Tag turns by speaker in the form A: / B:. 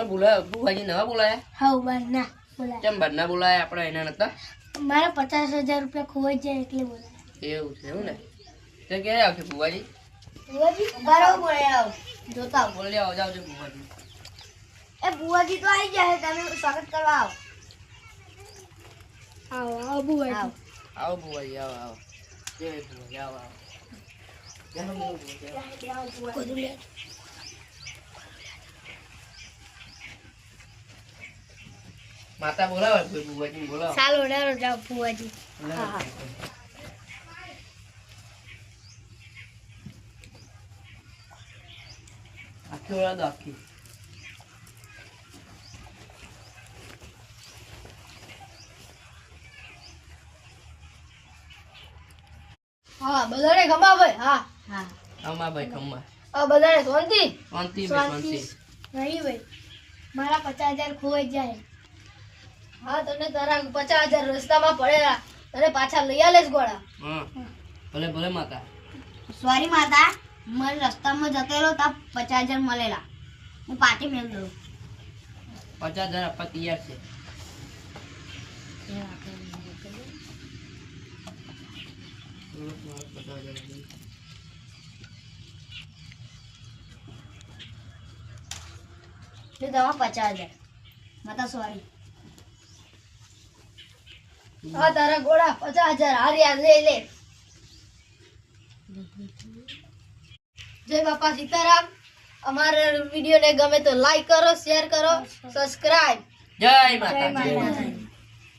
A: બોલાય ભુવાજી નવા બોલાયા?
B: હા બરના બોલાય.
A: કેમ બરના બોલાયા? આપણે એના નતા?
B: મારા 50,000 રૂપિયા ખોવાઈ જાય એટલે બોલાય.
A: એવું છે એવું ને? તે ક્યારે આવશે ભુવાજી?
B: બુવાજી બરાબર બોલાય. જોતા
A: બોલી આવો જાવજો ભુવાજી.
B: એ બુવાજી તો આવી ગયા છે, તમે સ્વાગત કરવા આવો. આવો આવો બુવાજી.
A: આવો ભુવાજી આવો આવો. જય ભુવાજી આવો આવો. માતા બોલાવે ભુવાજી બોલાવો.
B: ચાલો ડારો જાવ બુવાજી. હા હા.
A: આખી ઓળા દો આખી.
B: હા બધાને ખમા ભાઈ. હા હા.
A: ખમ્મા ભાઈ ખમ્મા.
B: આ બધાને શાંતિ?
A: શાંતિ ભાઈ શાંતિ.
B: નહીં ભાઈ, મારા 50,000 ખોવાઈ જાય. હા તને તારા 50,000 રસ્તામાં પડેલા, તને પાછા લઈ આલે જ ગોળા.
A: હા ભલે ભલે માતા.
B: સોરી માતા, મને રસ્તામાં જતેલો તા 50,000 મળેલા, હું પાટી મેલ દઉં.
A: 50,000 આપવા તૈયાર છે.
B: જો તમારા 50,000 માતા સોરી. હા તારા ગોળા 50,000 હાર્યા લઈ લે. જય બાપા સીતારામ. અમારા વિડીયોને ગમે તો લાઈક કરો, શેર કરો, સબસ્ક્રાઇબ.
A: જય માતા.